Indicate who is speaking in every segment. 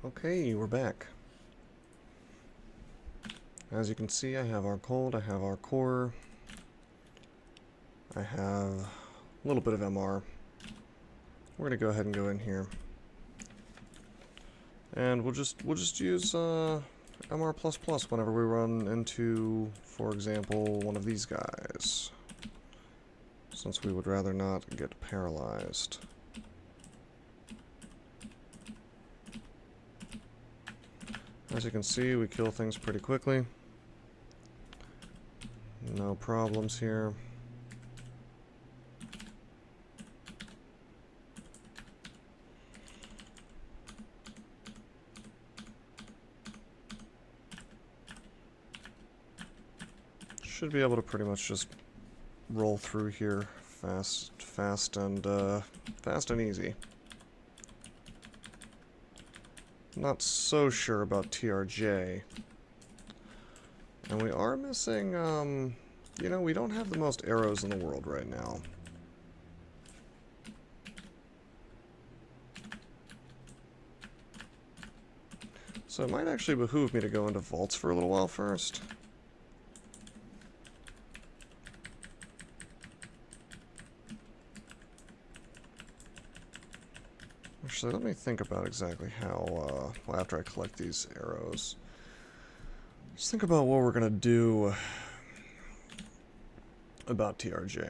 Speaker 1: Okay, we're back. As you can see, I have our cold, I have our core, I have a little bit of MR. We're gonna go ahead and go in here, and we'll just use MR++ whenever we run into, for example, one of these guys, since we would rather not get paralyzed. As you can see, we kill things pretty quickly. No problems here. Should be able to pretty much just roll through here fast and easy. Not so sure about TRJ. And we are missing, you know, we don't have the most arrows in the world right now. So it might actually behoove me to go into vaults for a little while first. Actually, let me think about exactly how, well, after I collect these arrows. Just think about what we're going to do about TRJ.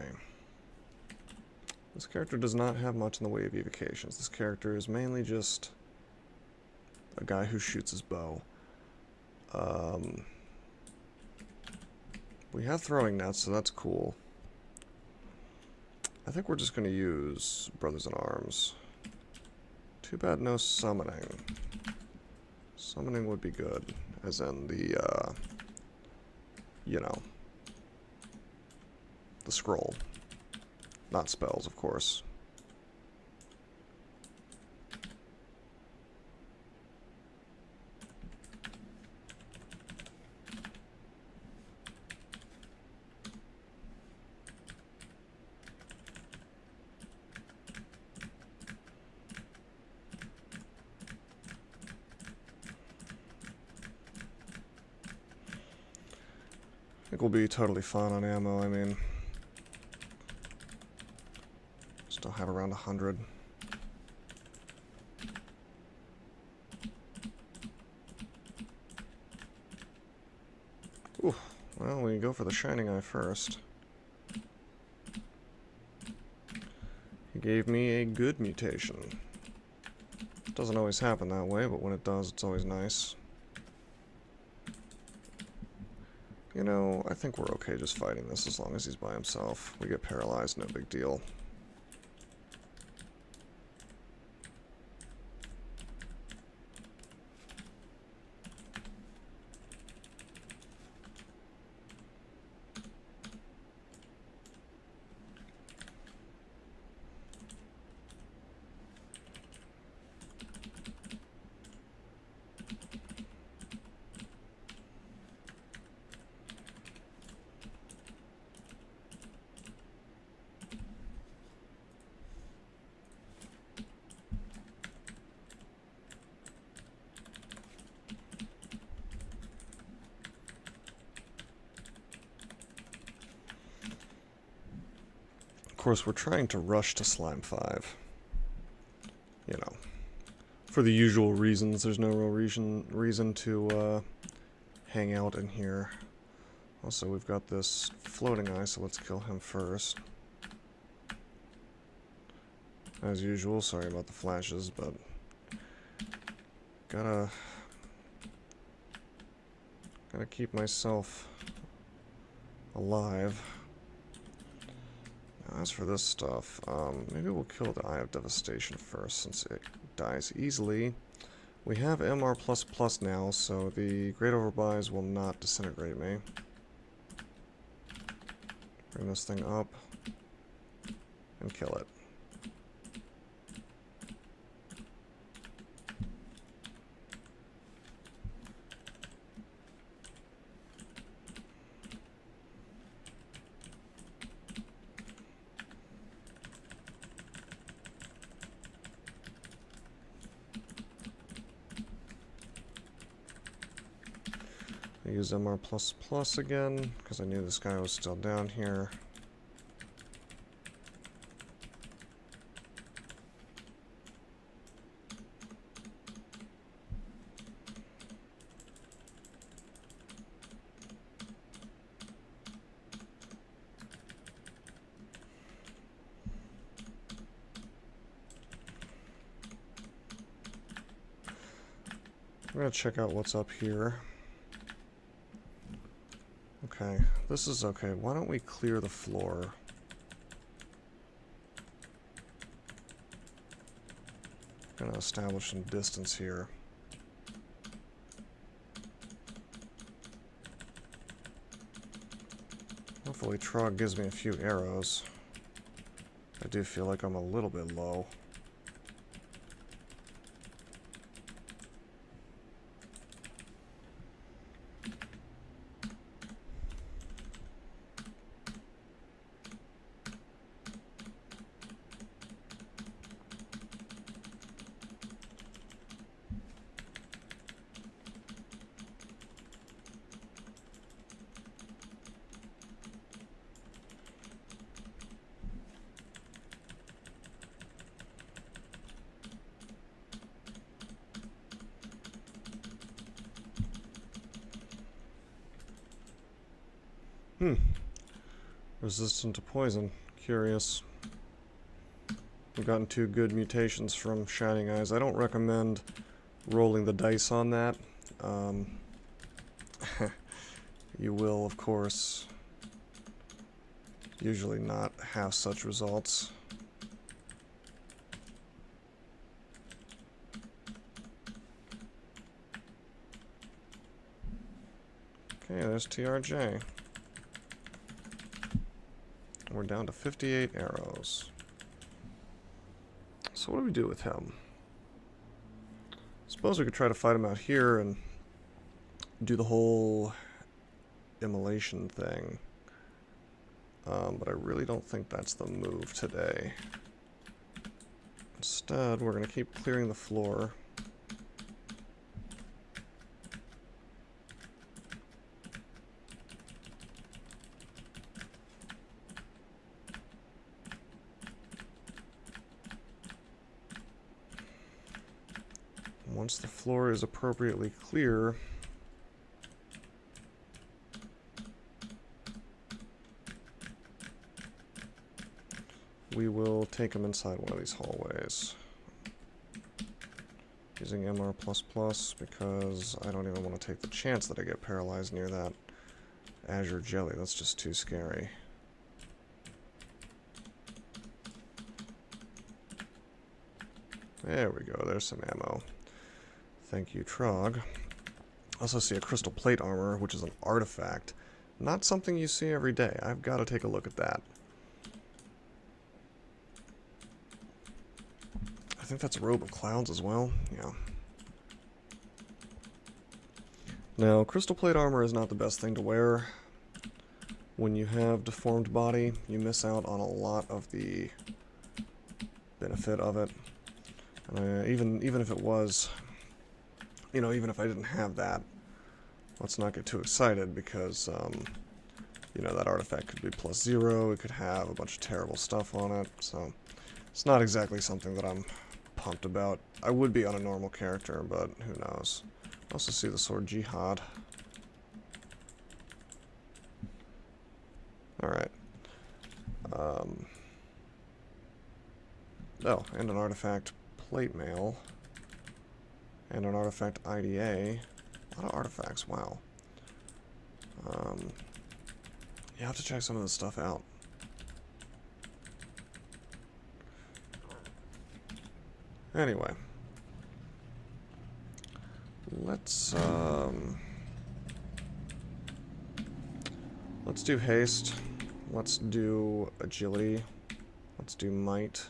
Speaker 1: This character does not have much in the way of evocations. This character is mainly just a guy who shoots his bow. We have throwing nets, so that's cool. I think we're just going to use Brothers in Arms. Too bad no summoning. Summoning would be good, as in the, you know, the scroll. Not spells, of course. I think we'll be totally fine on ammo. I mean, still have around 100. Ooh, well, we go for the Shining Eye first. He gave me a good mutation. Doesn't always happen that way, but when it does, it's always nice. You know, I think we're okay just fighting this as long as he's by himself. We get paralyzed, no big deal. Of course, we're trying to rush to Slime 5. You know, for the usual reasons. There's no real reason to hang out in here. Also, we've got this floating eye, so let's kill him first. As usual, sorry about the flashes, but gotta keep myself alive. As for this stuff, maybe we'll kill the Eye of Devastation first, since it dies easily. We have MR++ now, so the Great Overbuys will not disintegrate me. Bring this thing up, and kill it. I use MR++ again, because I knew this guy was still down here. I'm going to check out what's up here. Okay, this is okay. Why don't we clear the floor? I'm going to establish some distance here. Hopefully Trog gives me a few arrows. I do feel like I'm a little bit low. Resistant to poison. Curious. I've gotten 2 good mutations from Shining Eyes. I don't recommend rolling the dice on that. You will, of course, usually not have such results. Okay, there's TRJ. We're down to 58 arrows. So what do we do with him? Suppose we could try to fight him out here and do the whole immolation thing. But I really don't think that's the move today. Instead, we're going to keep clearing the floor. Once the floor is appropriately clear, we will take him inside one of these hallways. Using MR++ because I don't even want to take the chance that I get paralyzed near that azure jelly. That's just too scary. There we go, there's some ammo. Thank you, Trog. I also see a crystal plate armor, which is an artifact. Not something you see every day. I've got to take a look at that. I think that's a robe of clouds as well. Yeah. Now, crystal plate armor is not the best thing to wear. When you have deformed body, you miss out on a lot of the benefit of it. And even if it was, you know, even if I didn't have that, let's not get too excited because, you know, that artifact could be +0, it could have a bunch of terrible stuff on it, so it's not exactly something that I'm pumped about. I would be on a normal character, but who knows. I also see the sword Jihad. Alright. Oh, and an artifact plate mail. And an artifact IDA. A lot of artifacts, wow. You have to check some of this stuff out. Anyway. Let's do haste. Let's do agility. Let's do might.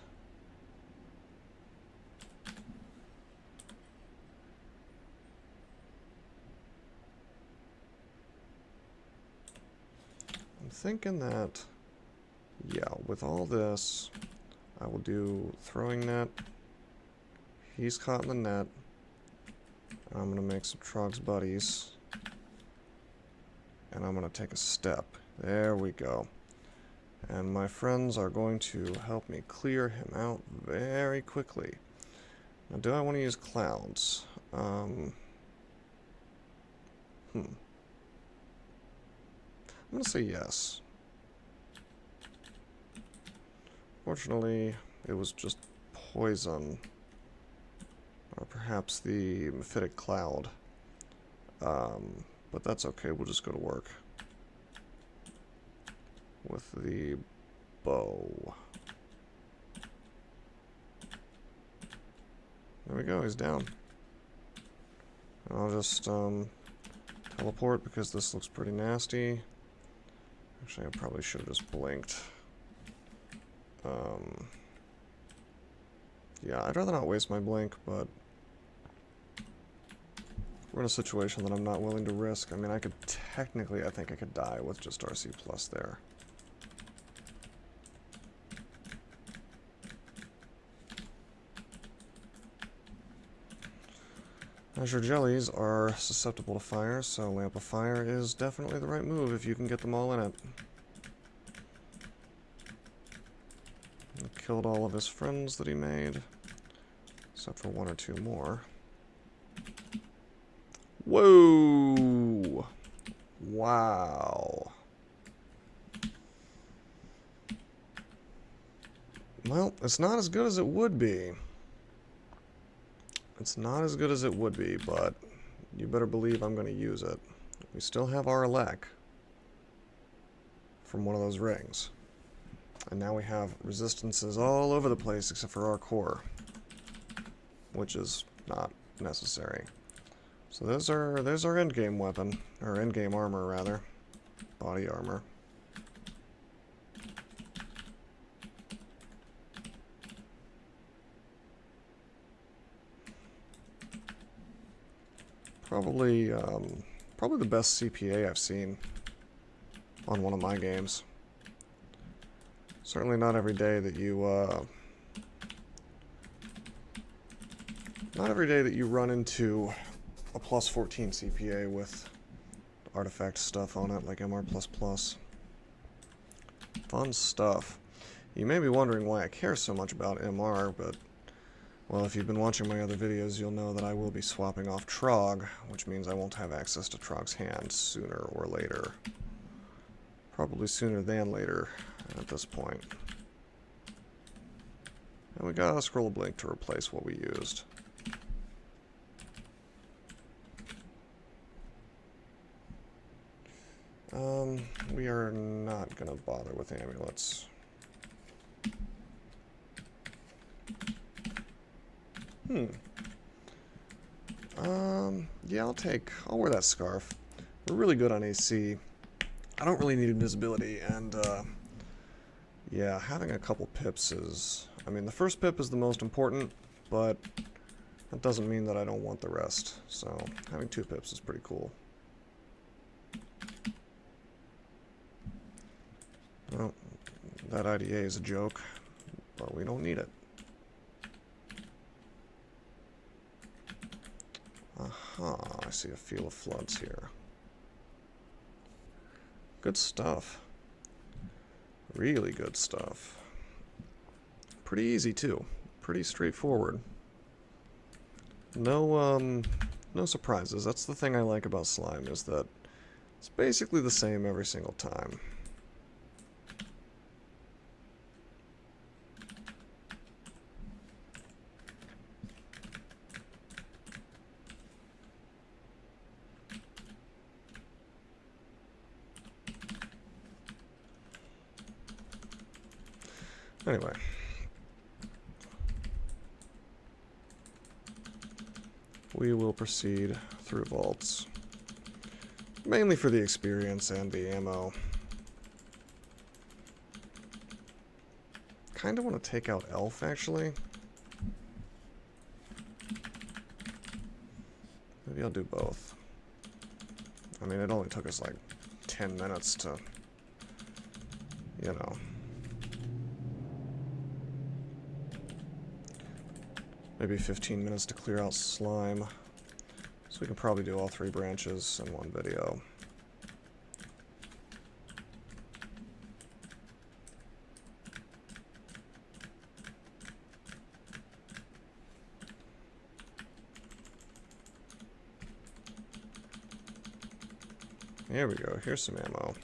Speaker 1: I'm thinking that, yeah, with all this, I will do throwing net. He's caught in the net. I'm going to make some Trog's buddies. and I'm going to take a step. There we go. And my friends are going to help me clear him out very quickly. Now, do I want to use clouds? I'm going to say yes. Fortunately, it was just poison. Or perhaps the mephitic cloud. But that's okay, we'll just go to work. With the bow. There we go, he's down. I'll just teleport because this looks pretty nasty. Actually, I probably should have just blinked. Yeah, I'd rather not waste my blink, but we're in a situation that I'm not willing to risk. I mean, I think I could die with just RC plus there. Azure jellies are susceptible to fire, so Lamp of Fire is definitely the right move if you can get them all in it. Killed all of his friends that he made, except for one or two more. Whoa! Wow. Well, it's not as good as it would be. It's not as good as it would be, but you better believe I'm going to use it. We still have our elect from one of those rings. And now we have resistances all over the place except for our core, which is not necessary. So there's our endgame weapon, or endgame armor rather, body armor. Probably the best CPA I've seen on one of my games. Certainly not every day that you run into a plus 14 CPA with artifact stuff on it like MR++. Fun stuff. You may be wondering why I care so much about MR, but well, if you've been watching my other videos, you'll know that I will be swapping off Trog, which means I won't have access to Trog's hand sooner or later. Probably sooner than later at this point. And we got a scroll of blink to replace what we used. We are not going to bother with amulets. Yeah, I'll wear that scarf. We're really good on AC. I don't really need invisibility, and, yeah, having a couple pips is... I mean, the first pip is the most important, but that doesn't mean that I don't want the rest. So, having 2 pips is pretty cool. Well, that IDA is a joke, but we don't need it. Aha, I see a field of floods here. Good stuff. Really good stuff. Pretty easy, too. Pretty straightforward. No surprises. That's the thing I like about slime, is that it's basically the same every single time. Anyway. We will proceed through vaults. Mainly for the experience and the ammo. Kinda want to take out Elf, actually. Maybe I'll do both. I mean, it only took us like 10 minutes to, you know... maybe 15 minutes to clear out slime. So we can probably do all 3 branches in one video. There we go. Here's some ammo.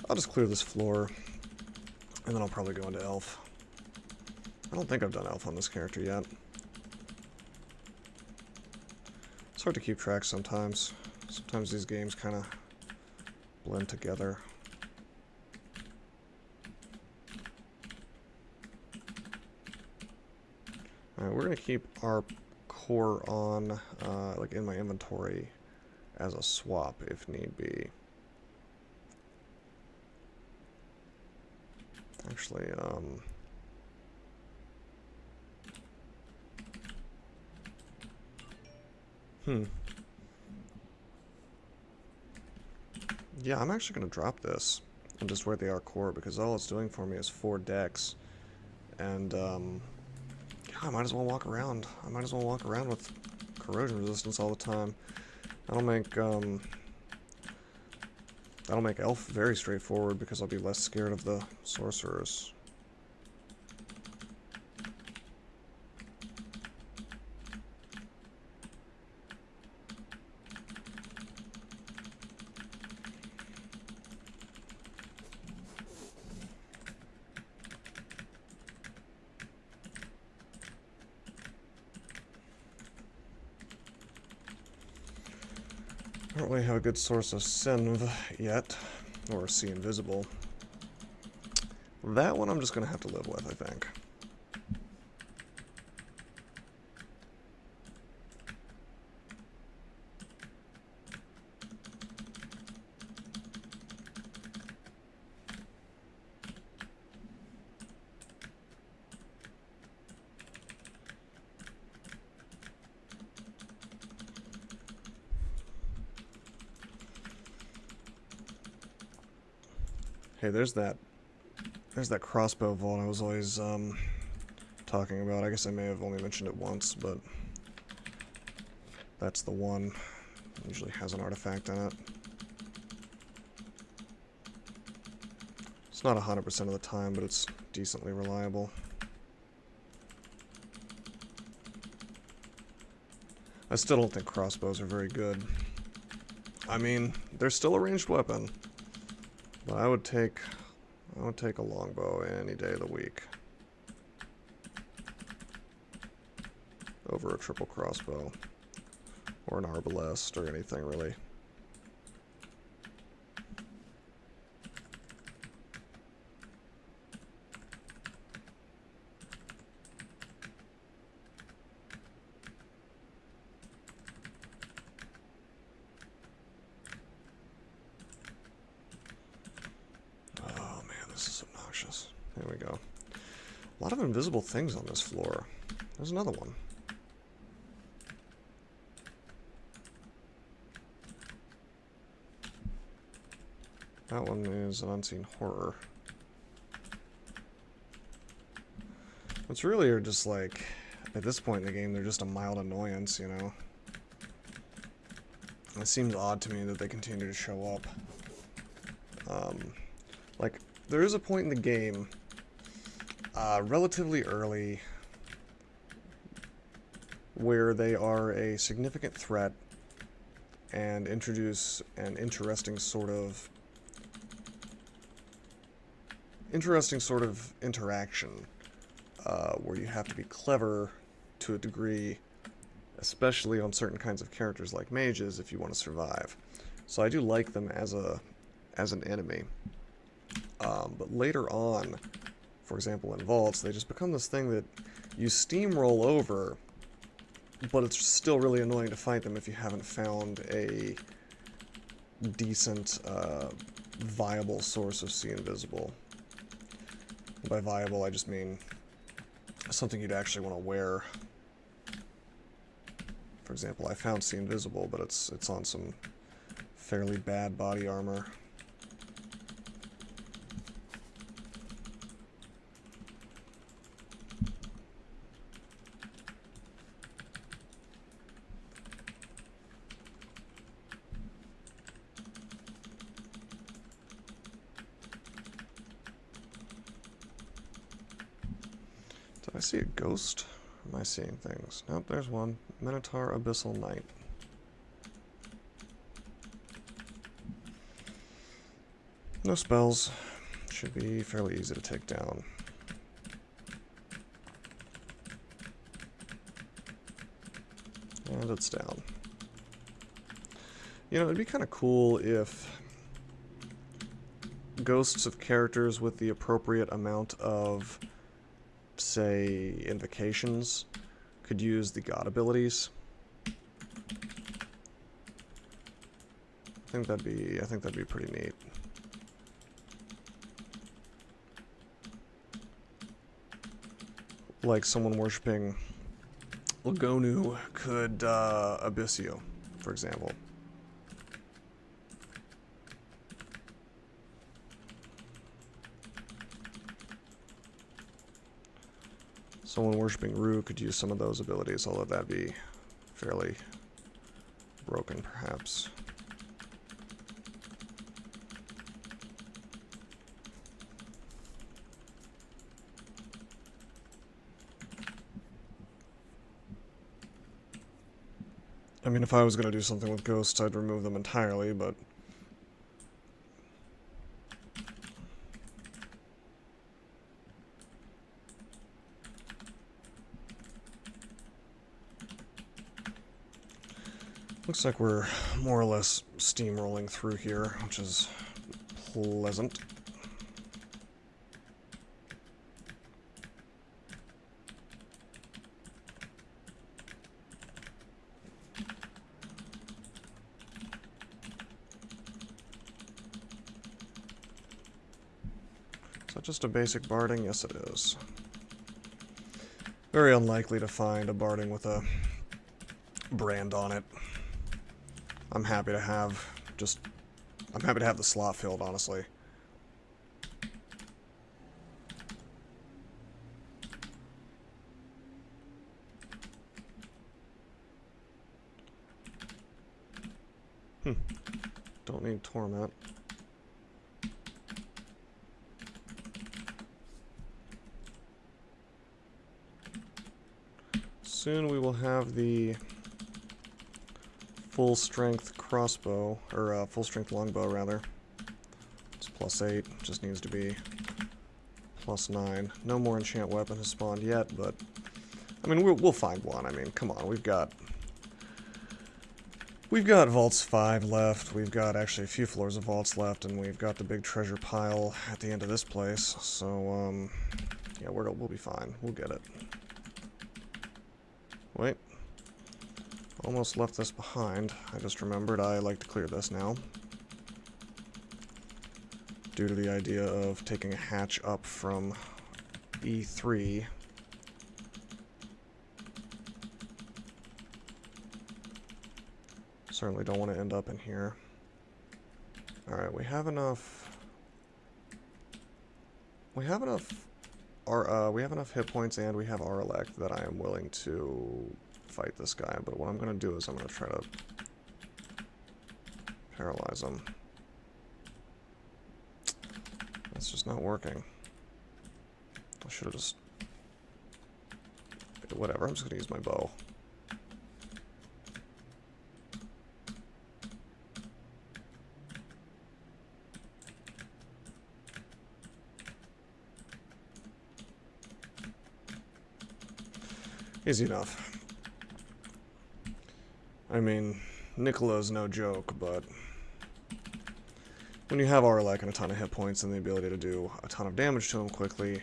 Speaker 1: I'll just clear this floor, and then I'll probably go into Elf. I don't think I've done Elf on this character yet. It's hard to keep track sometimes. Sometimes these games kind of blend together. Alright, we're going to keep our core on, like in my inventory as a swap if need be. Actually, yeah, I'm actually going to drop this and just wear the R core because all it's doing for me is 4 decks. And, yeah, I might as well walk around. I might as well walk around with corrosion resistance all the time. That'll make Elf very straightforward because I'll be less scared of the sorcerers. I don't really have a good source of Senv yet, or See Invisible. That one I'm just going to have to live with, I think. Hey, there's that crossbow vault I was always talking about. I guess I may have only mentioned it once, but that's the one. It usually has an artifact in it. It's not 100% of the time, but it's decently reliable. I still don't think crossbows are very good. I mean, they're still a ranged weapon. But I would take a longbow any day of the week over a triple crossbow or an arbalest or anything really. There we go. A lot of invisible things on this floor. There's another one. That one is an unseen horror. It's really are just like, at this point in the game, they're just a mild annoyance, you know? It seems odd to me that they continue to show up. Like, there is a point in the game, relatively early, where they are a significant threat and introduce an interesting sort of interaction, where you have to be clever to a degree, especially on certain kinds of characters like mages if you want to survive. So I do like them as an enemy. But later on, for example in vaults, they just become this thing that you steamroll over, but it's still really annoying to fight them if you haven't found a decent, viable source of See Invisible. And by viable, I just mean something you'd actually want to wear. For example, I found See Invisible, but it's on some fairly bad body armor. Did I see a ghost? Am I seeing things? Nope, there's one. Minotaur Abyssal Knight. No spells. Should be fairly easy to take down. And it's down. You know, it'd be kind of cool if ghosts of characters with the appropriate amount of, say, invocations could use the god abilities. I think that'd be pretty neat. Like someone worshipping Lagonu could abyss you, for example. Someone worshipping Ru could use some of those abilities, although that'd be fairly broken, perhaps. I mean, if I was going to do something with ghosts, I'd remove them entirely, but... looks like we're more or less steamrolling through here, which is pleasant. Is that just a basic barding? Yes, it is. Very unlikely to find a barding with a brand on it. I'm happy to have the slot filled, honestly. Don't need torment. Soon we will have the full strength crossbow, or full strength longbow rather. It's +8, just needs to be +9. No more enchant weapon has spawned yet, but I mean we'll find one. I mean, come on, we've got Vaults 5 left, we've got actually a few floors of vaults left, and we've got the big treasure pile at the end of this place, so yeah, we'll be fine. We'll get it. Wait. Almost left this behind. I just remembered I like to clear this now. Due to the idea of taking a hatch up from E3. Certainly don't want to end up in here. Alright, we have enough hit points and we have our elect that I am willing to fight this guy, but what I'm going to do is I'm going to try to paralyze him. That's just not working. I should have just... whatever, I'm just going to use my bow. Easy enough. I mean, Nicola's no joke, but when you have Arlek and a ton of hit points and the ability to do a ton of damage to him quickly,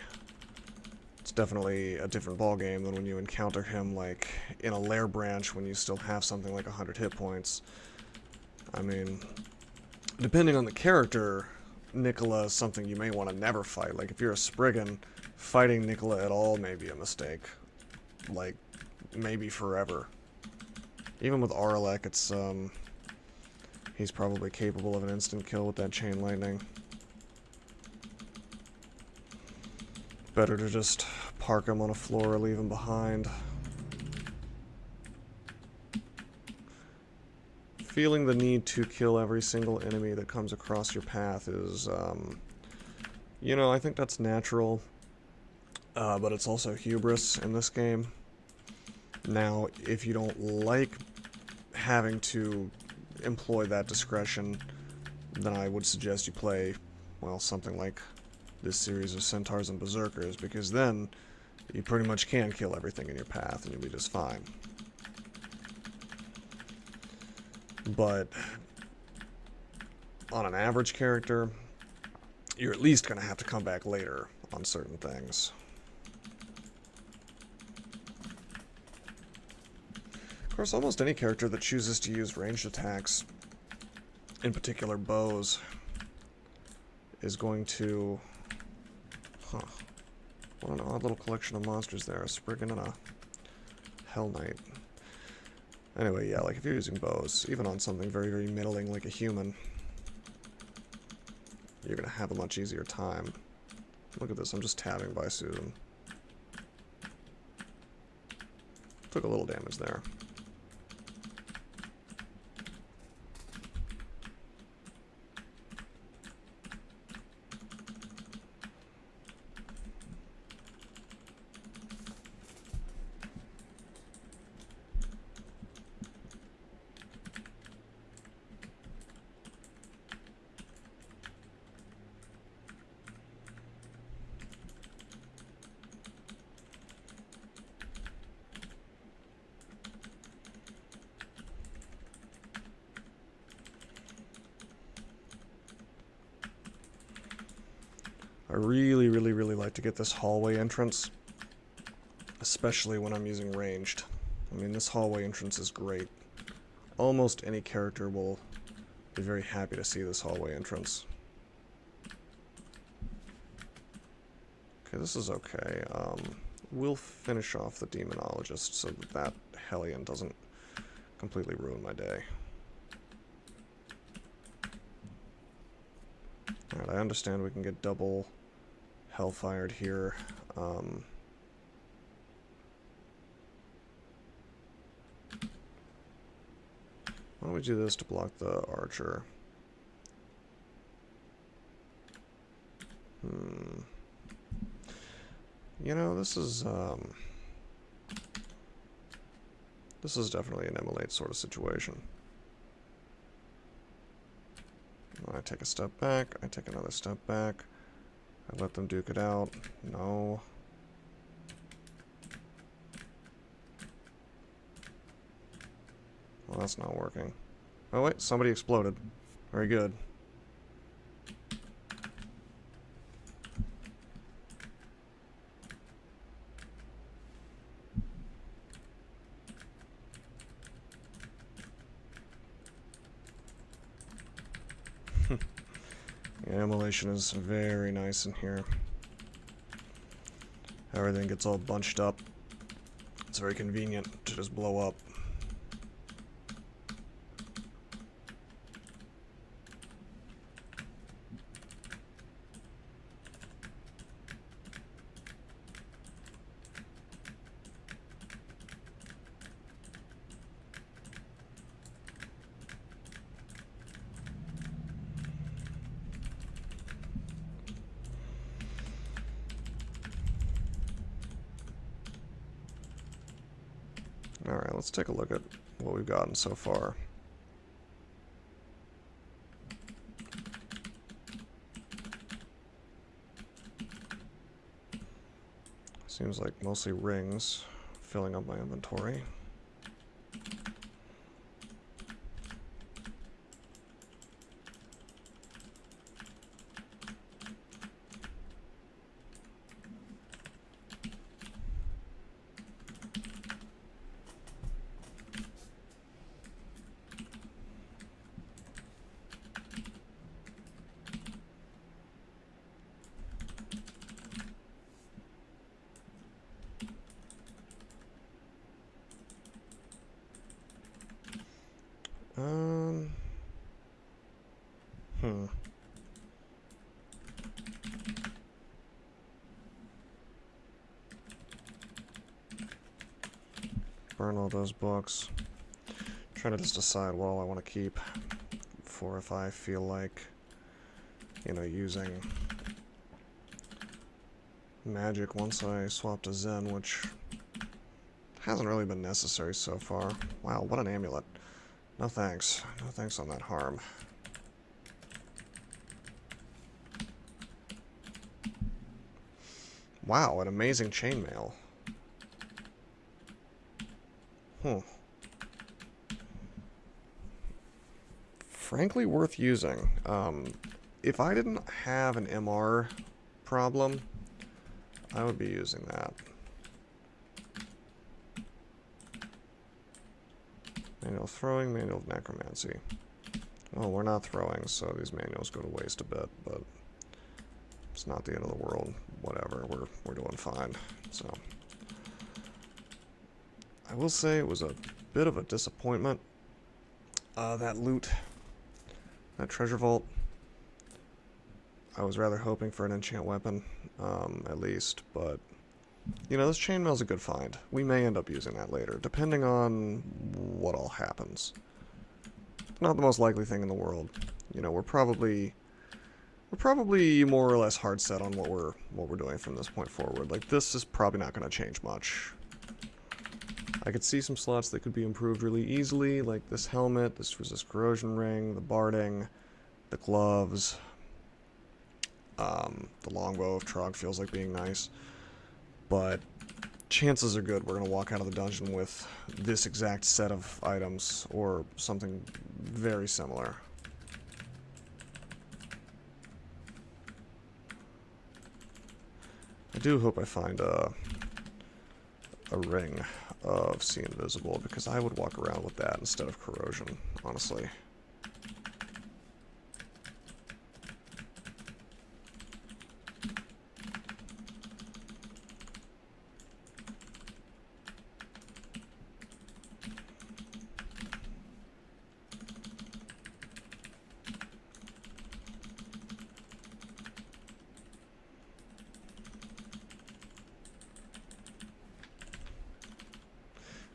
Speaker 1: it's definitely a different ballgame than when you encounter him, like, in a lair branch when you still have something like 100 hit points. I mean, depending on the character, Nicola is something you may want to never fight. Like, if you're a Spriggan, fighting Nicola at all may be a mistake. Like, maybe forever. Even with Arlek, it's, he's probably capable of an instant kill with that chain lightning. Better to just park him on a floor or leave him behind. Feeling the need to kill every single enemy that comes across your path is, you know, I think that's natural. but it's also hubris in this game. Now, if you don't like having to employ that discretion, then I would suggest you play, well, something like this series of Centaurs and Berserkers, because then you pretty much can kill everything in your path and you'll be just fine. But on an average character, you're at least going to have to come back later on certain things. Of course, almost any character that chooses to use ranged attacks, in particular bows, is going to... Huh. What an odd little collection of monsters there. A Spriggan and a Hell Knight. Anyway, yeah, like if you're using bows, even on something very, very middling like a human, you're going to have a much easier time. Look at this, I'm just tabbing by Susan. Took a little damage there. I really, really, really like to get this hallway entrance, especially when I'm using ranged. I mean, this hallway entrance is great. Almost any character will be very happy to see this hallway entrance. Okay, this is okay. We'll finish off the Demonologist so that that Hellion doesn't completely ruin my day. Alright, I understand we can get double Hellfired here. Why don't we do this to block the Archer? You know, this is definitely an Immolate sort of situation. I take a step back, I take another step back, I let them duke it out. No. Well, that's not working. Oh wait, somebody exploded. Very good. Yeah, immolation is very nice in here. Everything gets all bunched up. It's very convenient to just blow up. Alright, let's take a look at what we've gotten so far. Seems like mostly rings, filling up my inventory. Burn all those books. Trying to just decide what all I want to keep for if I feel like, you know, using magic once I swapped to Zen, which hasn't really been necessary so far. Wow, what an amulet. No thanks. No thanks on that harm. Wow, an amazing chainmail. Frankly, worth using. If I didn't have an MR problem, I would be using that. Manual throwing, manual necromancy. Well, we're not throwing, so these manuals go to waste a bit, but it's not the end of the world. Whatever, we're doing fine. So I will say it was a bit of a disappointment. That loot, that treasure vault. I was rather hoping for an enchant weapon, at least, but you know, this chainmail's a good find. We may end up using that later, depending on what all happens. Not the most likely thing in the world. You know, we're probably more or less hard set on what we're doing from this point forward. Like, this is probably not going to change much. I could see some slots that could be improved really easily, like this helmet, this resist corrosion ring, the barding, the gloves. The longbow of Trog feels like being nice. But chances are good we're going to walk out of the dungeon with this exact set of items, or something very similar. I do hope I find a ring of See Invisible, because I would walk around with that instead of corrosion, honestly.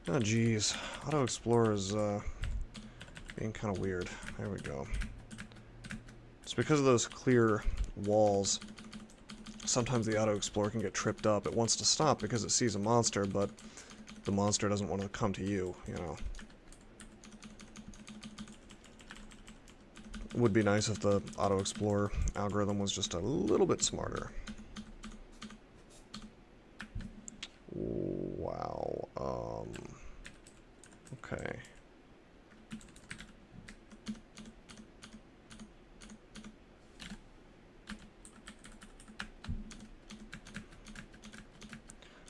Speaker 1: Oh geez, Auto Explorer is being kind of weird. There we go. It's because of those clear walls. Sometimes the Auto Explorer can get tripped up. It wants to stop because it sees a monster, but the monster doesn't want to come to you, you know. It would be nice if the Auto Explorer algorithm was just a little bit smarter. Wow. Okay.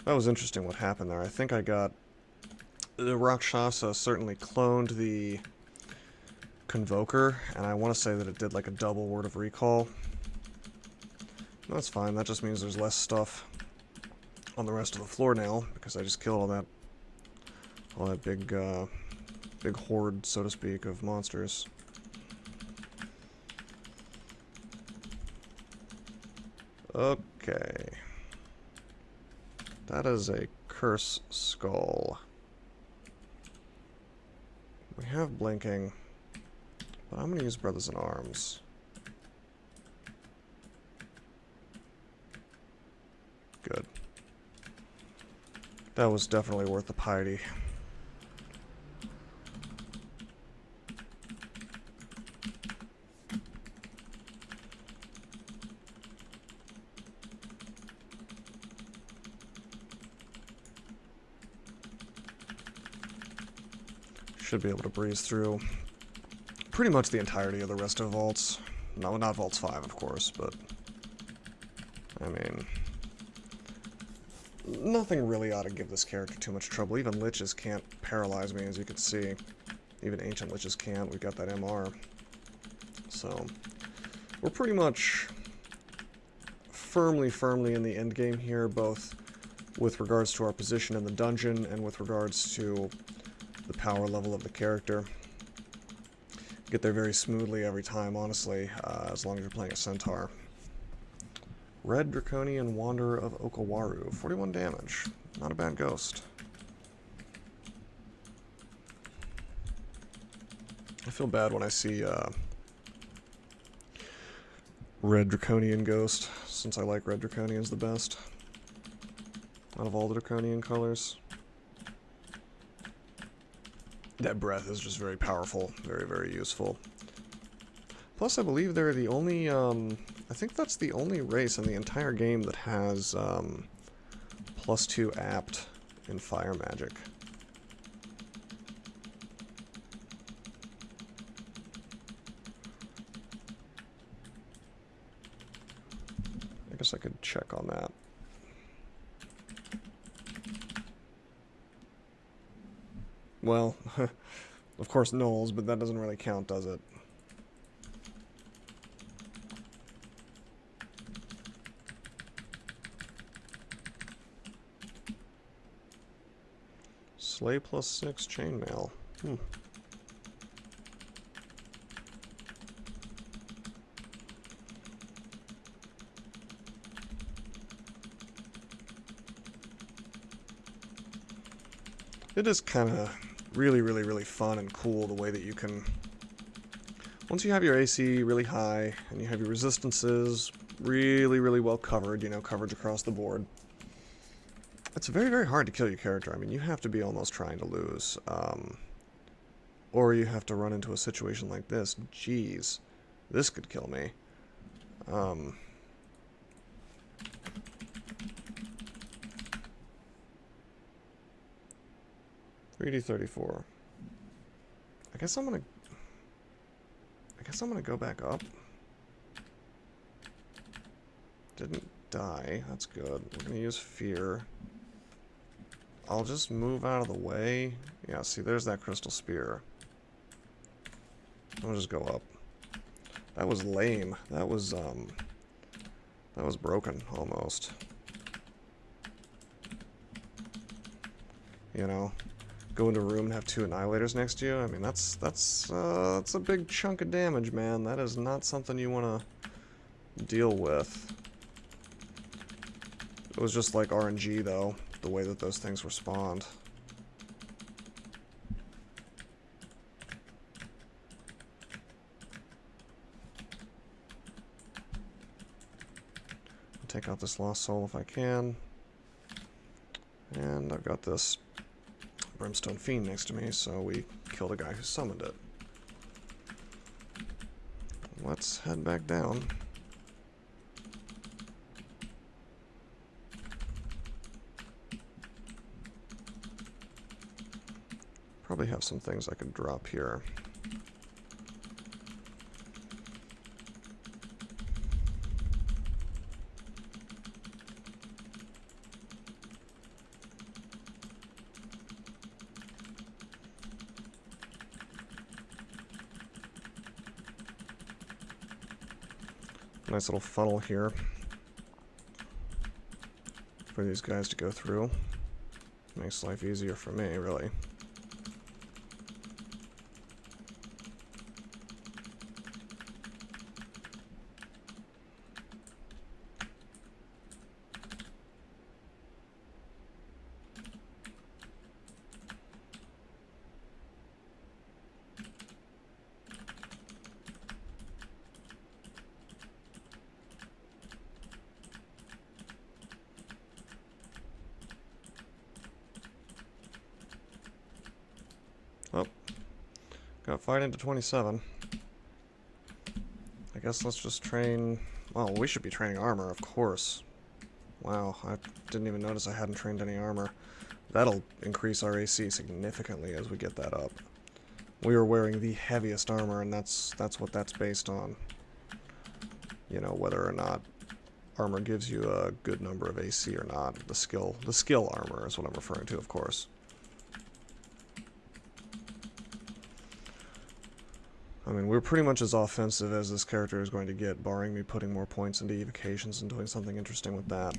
Speaker 1: That was interesting what happened there. I think I got... The Rakshasa certainly cloned the Convoker, and I want to say that it did like a double Word of Recall. That's fine, that just means there's less stuff on the rest of the floor now, because I just killed all that big, big horde, so to speak, of monsters. Okay. That is a curse skull. We have blinking, but I'm going to use Brothers in Arms. Good. That was definitely worth the piety. Should be able to breeze through pretty much the entirety of the rest of vaults. No, not vaults 5, of course, but I mean, nothing really ought to give this character too much trouble. Even liches can't paralyze me, as you can see. Even ancient liches can't. We've got that MR. So we're pretty much firmly in the end game here, both with regards to our position in the dungeon and with regards to the power level of the character. Get there very smoothly every time, honestly, as long as you're playing a Centaur. Red Draconian Wanderer of Okawaru, 41 damage. Not a bad ghost. I feel bad when I see Red Draconian Ghost, since I like Red Draconians the best. out of all the draconian colors. That breath is just very powerful, very, very useful. Plus, I believe they're the only, I think that's the only race in the entire game that has, +2 apt in fire magic. I guess I could check on that. Well, of course nulls, but that doesn't really count, does it? Slay +6 chainmail. It is kind of really, really, really fun and cool the way that you can... Once you have your AC really high, and you have your resistances really, really well covered, you know, coverage across the board, it's very, very hard to kill your character. I mean, you have to be almost trying to lose. Or you have to run into a situation like this. Jeez, this could kill me. 3d34. I guess I'm gonna go back up. Didn't die. That's good. We're gonna use fear. I'll just move out of the way. Yeah, see, there's that crystal spear. I'll just go up. That was lame. That was broken, almost. You know? Go into a room and have 2 annihilators next to you. I mean, that's a big chunk of damage, man. That is not something you want to deal with. It was just like RNG, though, the way that those things were spawned. I'll take out this lost soul if I can. And I've got this Brimstone Fiend next to me, so we kill the guy who summoned it. Let's head back down. Probably have some things I could drop here. Nice little funnel here for these guys to go through. Makes life easier for me, really. Oh, got fight into 27. I guess let's just train... Well, we should be training armor, of course. Wow, I didn't even notice I hadn't trained any armor. That'll increase our AC significantly as we get that up. We are wearing the heaviest armor, and that's what that's based on. You know, whether or not armor gives you a good number of AC or not. The skill armor is what I'm referring to, of course. I mean, we're pretty much as offensive as this character is going to get, barring me putting more points into evocations and doing something interesting with that.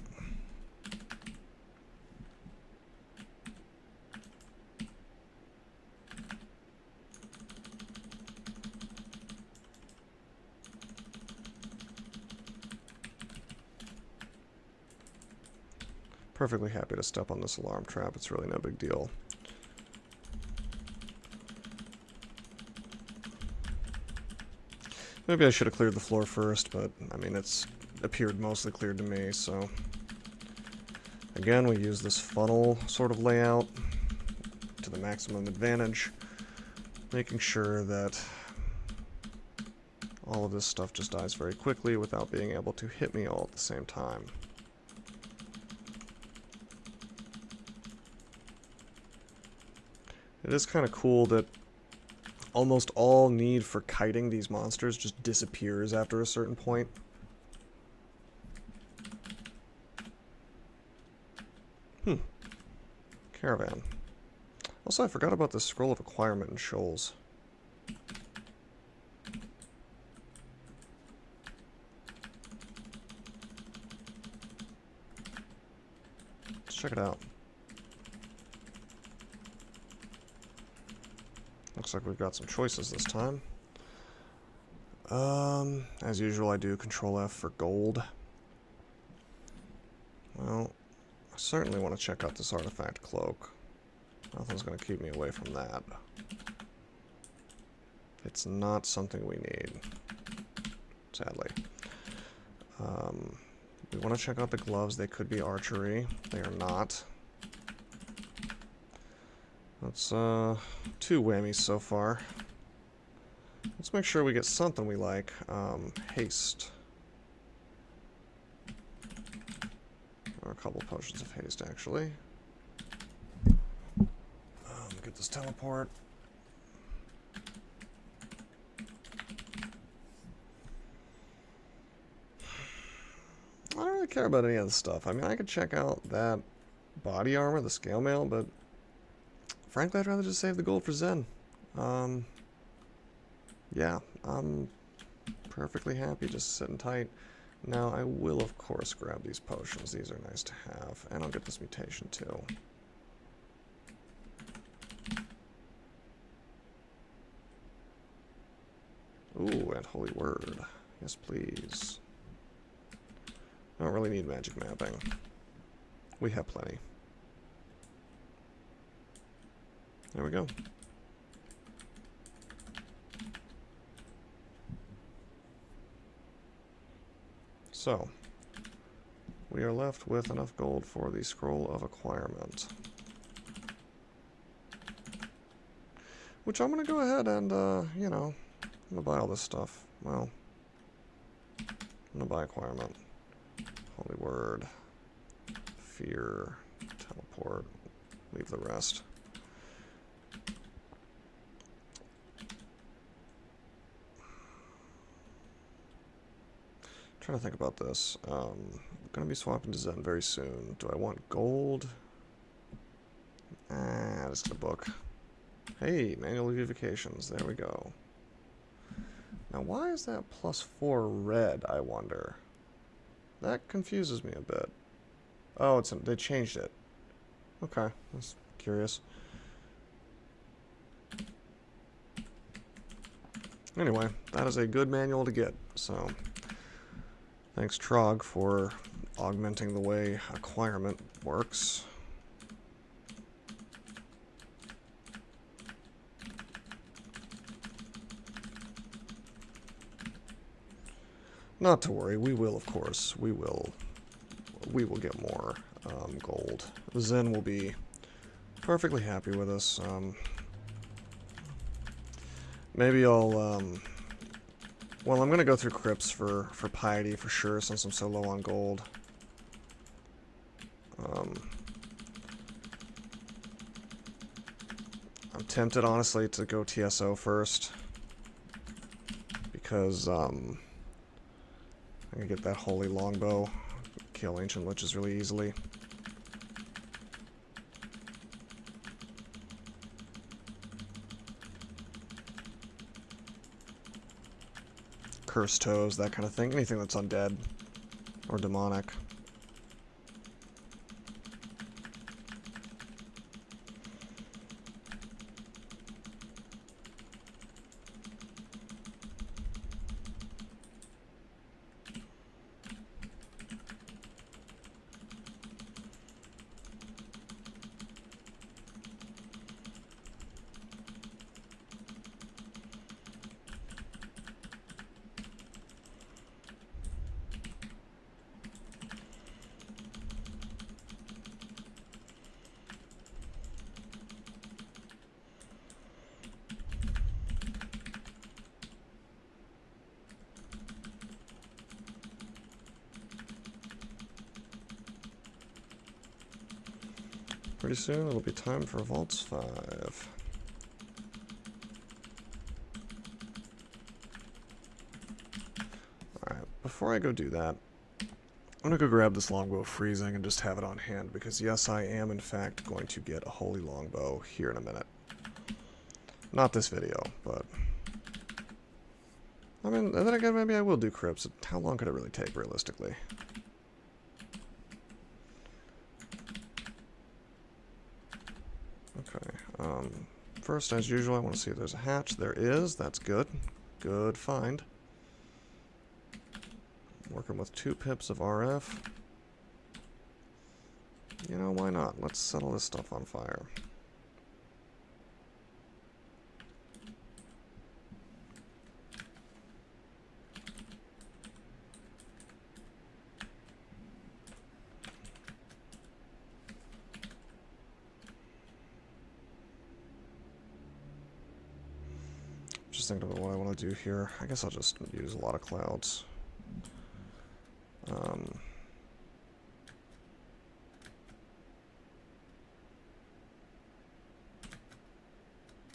Speaker 1: Perfectly happy to step on this alarm trap. It's really no big deal. Maybe I should have cleared the floor first, but, I mean, it's appeared mostly cleared to me, so... Again, we use this funnel sort of layout to the maximum advantage, making sure that all of this stuff just dies very quickly without being able to hit me all at the same time. It is kind of cool that almost all need for kiting these monsters just disappears after a certain point. Caravan. Also, I forgot about the Scroll of Acquirement in Shoals. Let's check it out. Looks like we've got some choices this time. As usual, I do Control F for gold. Well, I certainly want to check out this artifact cloak. Nothing's going to keep me away from that. It's not something we need, sadly. We want to check out the gloves. They could be archery. They are not. That's 2 whammies so far. Let's make sure we get something we like. Haste. Or a couple potions of haste, actually. Get this teleport. I don't really care about any of this stuff. I mean, I could check out that body armor, the scale mail, but frankly, I'd rather just save the gold for Zen. Yeah, I'm perfectly happy just sitting tight. Now, I will, of course, grab these potions. These are nice to have. And I'll get this mutation, too. Ooh, and Holy Word. Yes, please. I don't really need magic mapping. We have plenty. There we go. So, we are left with enough gold for the Scroll of Acquirement. Which I'm going to go ahead and, you know, I'm going to buy all this stuff. Well, I'm going to buy Acquirement. Holy Word. Fear. Teleport. Leave the rest. Trying to think about this. I'm going to be swapping to Zen very soon. Do I want gold? Just get a book. Hey, manual evocations. There we go. Now, why is that +4 red, I wonder? That confuses me a bit. Oh, they changed it. Okay, that's curious. Anyway, that is a good manual to get, so thanks, Trog, for augmenting the way acquirement works. Not to worry, we will, of course. We will get more gold. Zen will be perfectly happy with us. Maybe I'll, well, I'm going to go through Crypts for piety for sure, since I'm so low on gold. I'm tempted, honestly, to go TSO first, because, I can get that holy longbow, kill ancient liches really easily. Cursed toes, that kind of thing. Anything that's undead or demonic. pretty soon it'll be time for Vaults 5. Alright, before I go do that, I'm gonna go grab this longbow freezing and just have it on hand, because yes, I am in fact going to get a holy longbow here in a minute. Not this video, but... I mean, then again, maybe I will do crypts. How long could it really take, realistically? Okay, first, as usual, I want to see if there's a hatch. There is. That's good. Good find. Working with 2 pips of RF. You know, why not? Let's settle this stuff on fire. Just thinking about what I want to do here. I guess I'll just use a lot of clouds.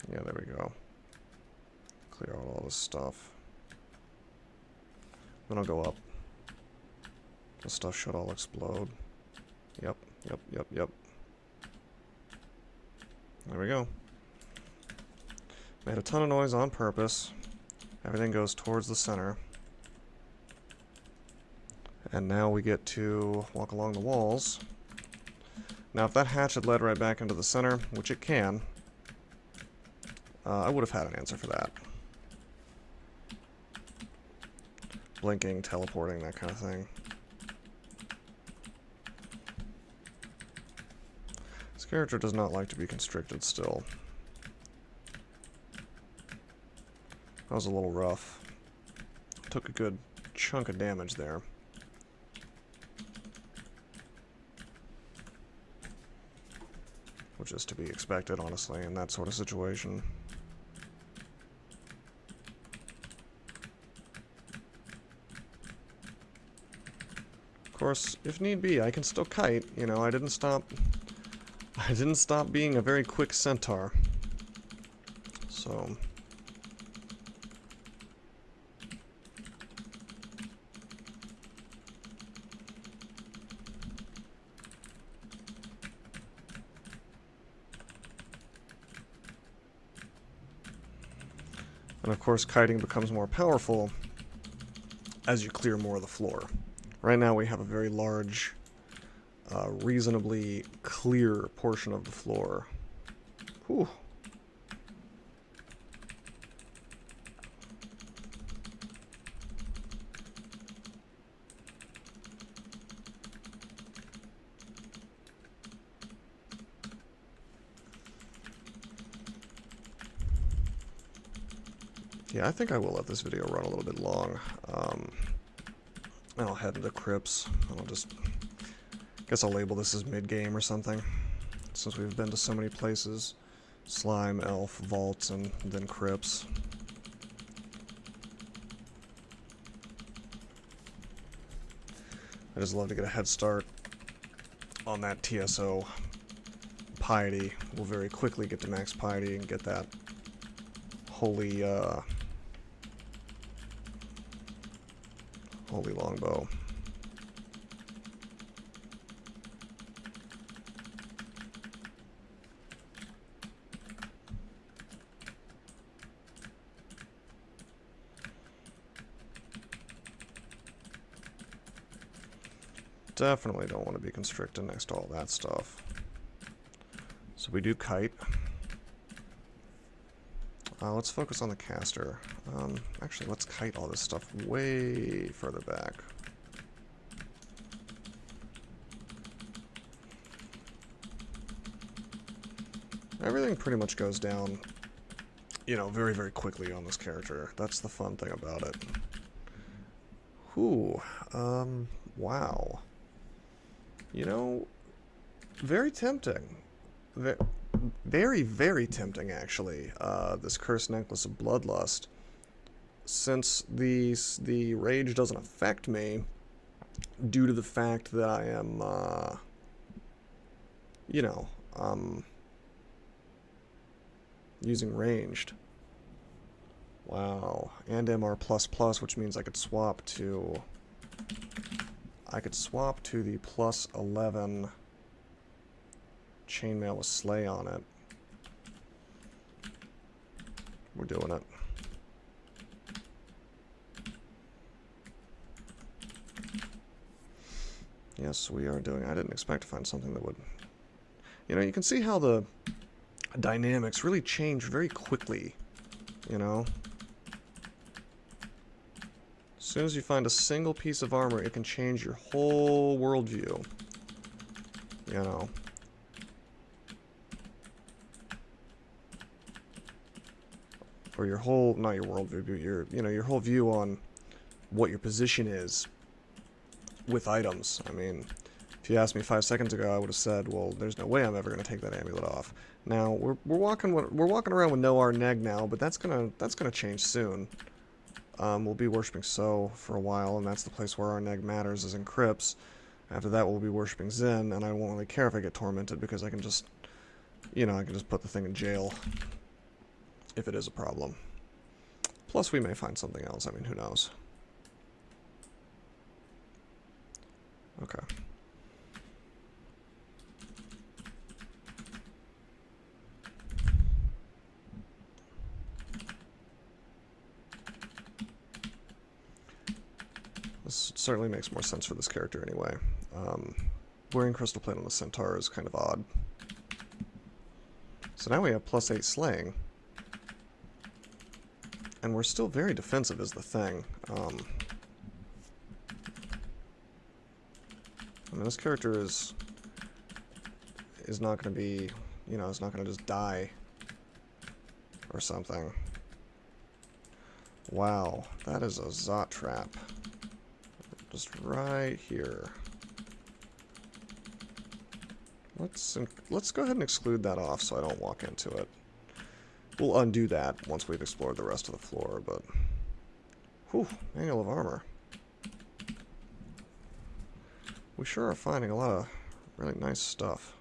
Speaker 1: Yeah, there we go. Clear out all this stuff. Then I'll go up. The stuff should all explode. Yep, yep, yep, yep. There we go. Made a ton of noise on purpose. Everything goes towards the center. And now we get to walk along the walls. Now, if that hatch had led right back into the center, which it can, I would have had an answer for that. Blinking, teleporting, that kind of thing. This character does not like to be constricted still. That was a little rough. Took a good chunk of damage there. Which is to be expected, honestly, in that sort of situation. Of course, if need be, I can still kite. You know, I didn't stop being a very quick centaur. So... And of course, kiting becomes more powerful as you clear more of the floor. Right now we have a very large, reasonably clear portion of the floor. Whew. Yeah, I think I will let this video run a little bit long. I'll head into Crypts. I'll just... guess I'll label this as mid-game or something. Since we've been to so many places. Slime, Elf, Vaults, and then Crypts. I just love to get a head start on that TSO. Piety. We'll very quickly get to max piety and get that holy, holy longbow. Definitely don't want to be constricted next to all that stuff. So we do kite. Let's focus on the caster. Actually, let's kite all this stuff way further back. Everything pretty much goes down, you know, very, very quickly on this character. That's the fun thing about it. Whew. Wow. You know, very tempting. Very, very tempting, actually, this Cursed Necklace of Bloodlust. Since the rage doesn't affect me, due to the fact that I am, you know, using ranged. Wow. And MR++, which means I could swap to... I could swap to the +11 chainmail with Slay on it. We're doing it. Yes, we are doing it. I didn't expect to find something that would... You know, you can see how the dynamics really change very quickly, you know? As soon as you find a single piece of armor, it can change your whole worldview, you know? Or your whole, not your worldview, but your, you know, your whole view on what your position is with items. I mean, if you asked me 5 seconds ago, I would have said, well, there's no way I'm ever going to take that amulet off. Now, we're walking around with no neg now, but that's gonna change soon. We'll be worshipping So for a while, and that's the place where our neg matters, is in Crypts. After that, we'll be worshipping Zen, and I won't really care if I get tormented, because I can just, you know, I can just put the thing in jail if it is a problem. Plus, we may find something else. I mean, who knows? Okay. This certainly makes more sense for this character anyway. Wearing crystal plate on the Centaur is kind of odd. So now we have +8 slaying. And we're still very defensive is the thing. I mean, this character is not going to be, you know, it's not going to just die or something. Wow, that is a Zot trap. Just right here. Let's go ahead and exclude that off so I don't walk into it. We'll undo that once we've explored the rest of the floor, but... Whew, Manual of Armor. We sure are finding a lot of really nice stuff.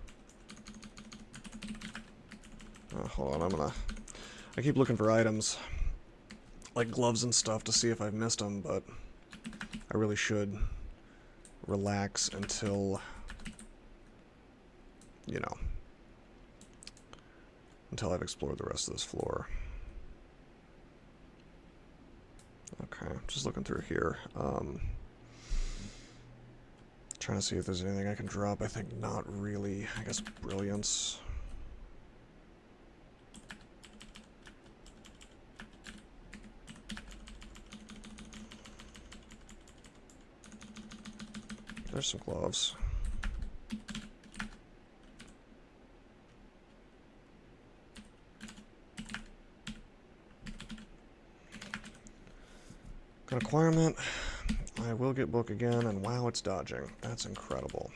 Speaker 1: Hold on, I keep looking for items, like gloves and stuff, to see if I've missed them, but I really should relax until, you know, until I've explored the rest of this floor. Okay, just looking through here. Trying to see if there's anything I can drop. I think not really. I guess Brilliance. There's some gloves. Got acquirement. I will get book again, and wow, it's dodging. That's incredible.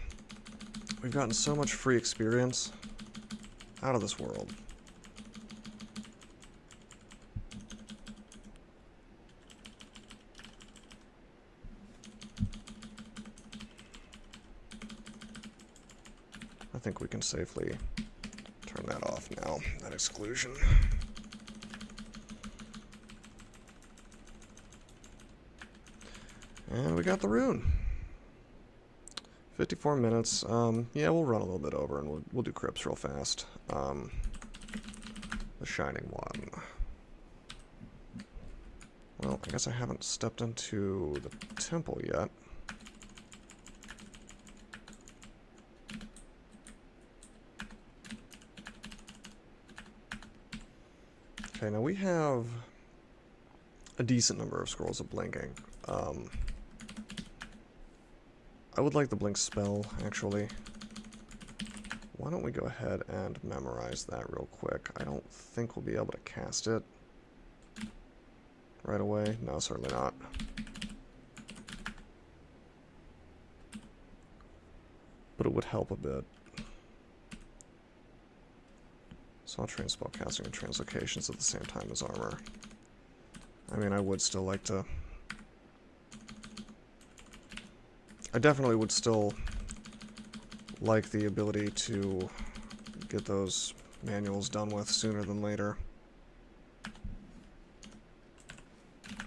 Speaker 1: We've gotten so much free experience out of this world. I think we can safely turn that off now, that exclusion. And we got the rune. 54 minutes. Yeah, we'll run a little bit over, and we'll do Crypts real fast. The Shining One. Well, I guess I haven't stepped into the temple yet. Okay, now we have a decent number of scrolls of blinking. I would like the blink spell, actually. Why don't we go ahead and memorize that real quick? I don't think we'll be able to cast it right away. No, certainly not. But it would help a bit. So I'll train spell casting and translocations at the same time as armor. I mean, I would still like to... I definitely would still like the ability to get those manuals done with sooner than later.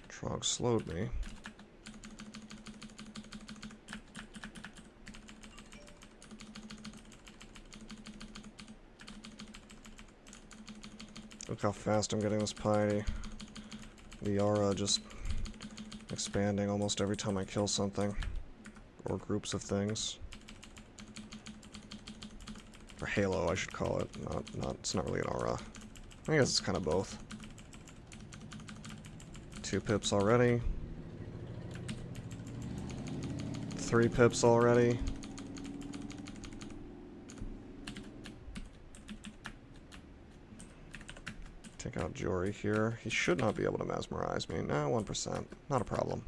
Speaker 1: Trog slowed me. Look how fast I'm getting this piety. The aura just expanding almost every time I kill something. Or groups of things. Or halo, I should call it. It's not really an aura. I guess it's kind of both. 2 pips already. 3 pips already. Take out Jory here. He should not be able to mesmerize me. No, 1%. Not a problem.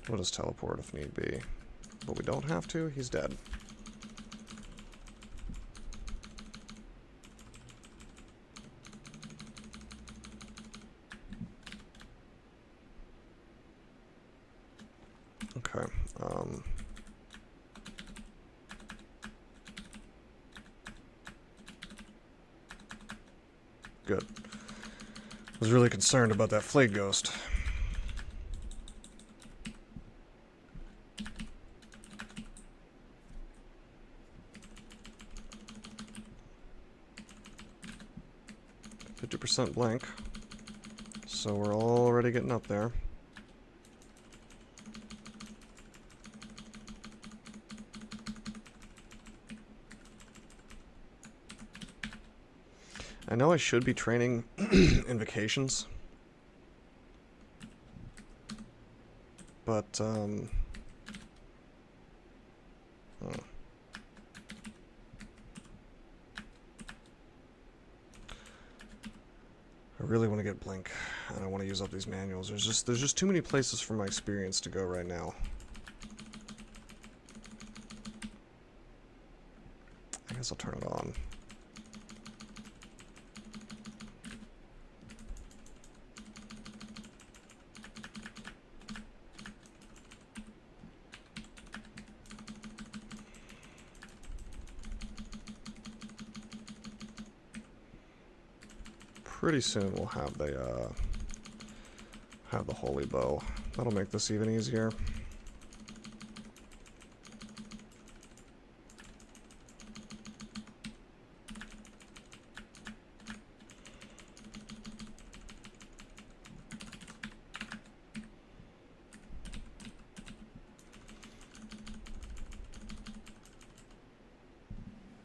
Speaker 1: We'll just teleport if need be. But we don't have to. He's dead. Okay. Good. I was really concerned about that Flayed Ghost. %, blank. So we're already getting up there. I know I should be training invocations, but oh. I really want to get Blink, and I want to use up these manuals. There's just too many places for my experience to go right now. I guess I'll turn it on. Pretty soon we'll have the holy bow. That'll make this even easier.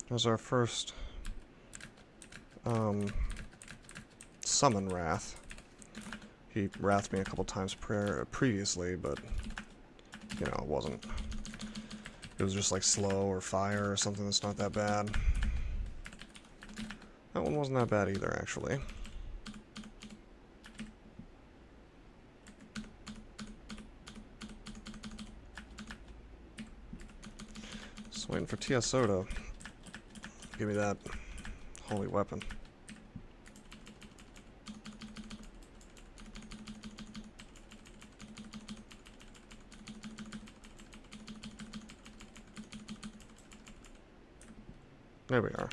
Speaker 1: There's our first summon Wrath. He wrathed me a couple times previously, but you know, it was just like slow or fire or something that's not that bad. That one wasn't that bad either, actually. Just waiting for TSO to give me that holy weapon. There we are.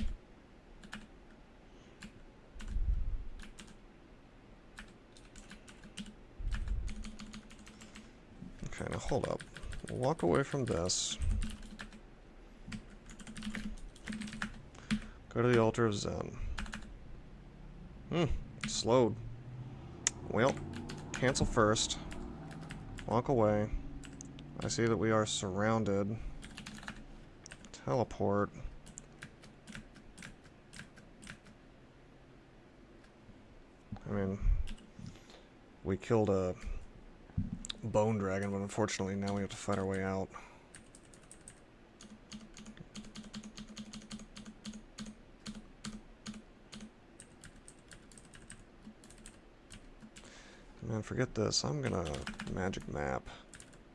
Speaker 1: Okay, now hold up. We'll walk away from this. Go to the altar of Zen. Slowed. Well, cancel first. Walk away. I see that we are surrounded. Teleport. I mean, we killed a bone dragon, but unfortunately now we have to fight our way out. Man, forget this. I'm gonna magic map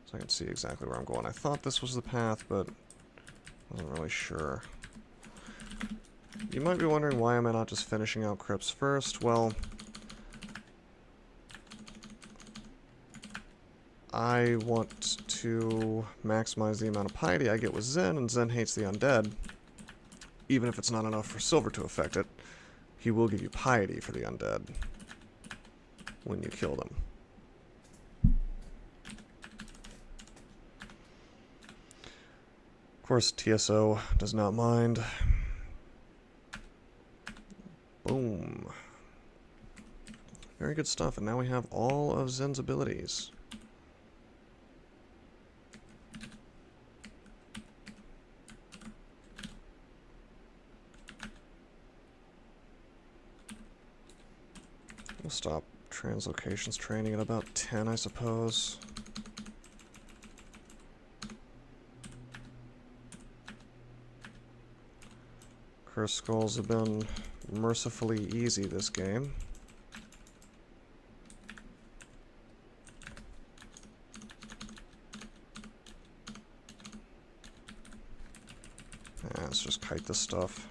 Speaker 1: so I can see exactly where I'm going. I thought this was the path, but wasn't really sure. You might be wondering why am I not just finishing out Crypts first? Well, I want to maximize the amount of piety I get with Zen, and Zen hates the undead. even if it's not enough for silver to affect it, he will give you piety for the undead when you kill them. Of course, TSO does not mind. Boom. Very good stuff, and now we have all of Zen's abilities. We'll stop translocations training at about 10, I suppose. Curse Skulls have been mercifully easy this game. Let's just kite this stuff.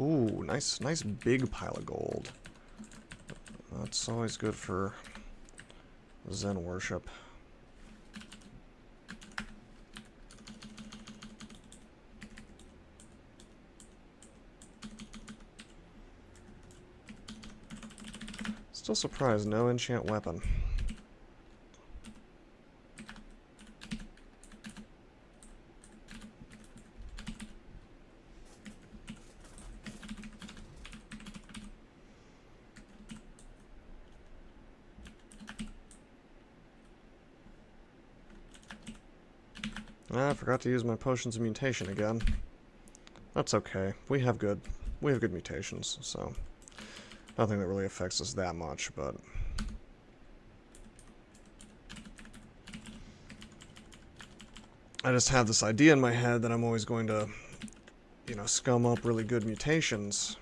Speaker 1: Ooh, nice big pile of gold. That's always good for Zen worship. Still surprised, no enchant weapon. I forgot to use my potions of mutation again. That's okay. We have good mutations, so nothing that really affects us that much, but I just have this idea in my head that I'm always going to, you know, scum up really good mutations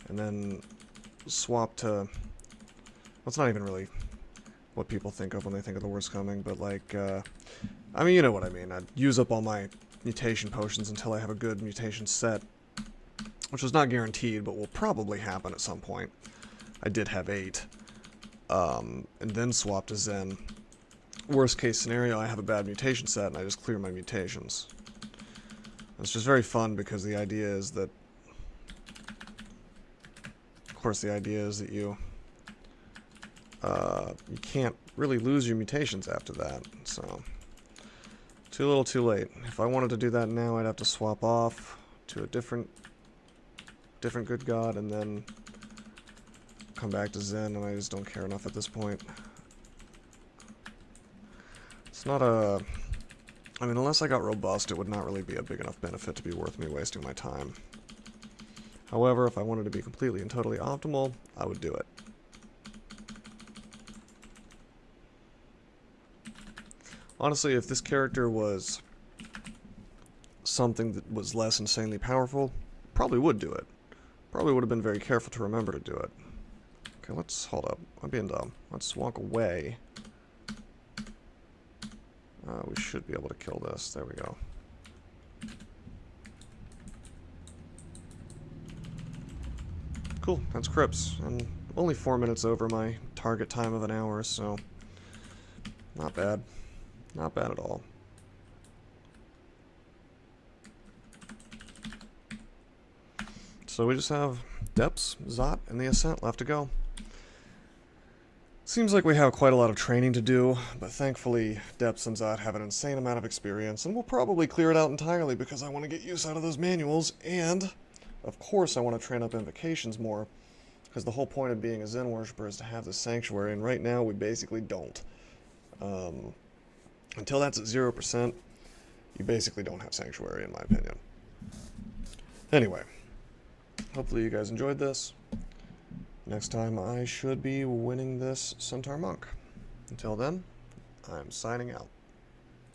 Speaker 1: and then swap to, well, it's not even really what people think of when they think of the word scumming, but like, I mean, you know what I mean. I'd use up all my mutation potions until I have a good mutation set, which is not guaranteed, but will probably happen at some point. I did have 8, and then swap to Zen. Worst case scenario, I have a bad mutation set, and I just clear my mutations. It's just very fun, because the idea is that, of course, the idea is that you can't really lose your mutations after that, so too little too late. If I wanted to do that now, I'd have to swap off to a different good god and then come back to Zen, and I just don't care enough at this point. It's not a... I mean, unless I got robust, it would not really be a big enough benefit to be worth me wasting my time. However, if I wanted to be completely and totally optimal, I would do it. Honestly, if this character was something that was less insanely powerful, probably would do it. Probably would have been very careful to remember to do it. Okay, let's hold up. I'm being dumb. Let's walk away. We should be able to kill this. There we go. Cool, that's Crypts. And only 4 minutes over my target time of an hour, so not bad. Not bad at all. So we just have Depths, Zot, and the Ascent left to go. Seems like we have quite a lot of training to do, but thankfully Depths and Zot have an insane amount of experience, and we'll probably clear it out entirely because I want to get use out of those manuals, and of course I want to train up invocations more, because the whole point of being a Zen worshiper is to have this sanctuary, and right now we basically don't. Until that's at 0%, you basically don't have sanctuary, in my opinion. Anyway, hopefully you guys enjoyed this. Next time I should be winning this Centaur monk. Until then, I'm signing out.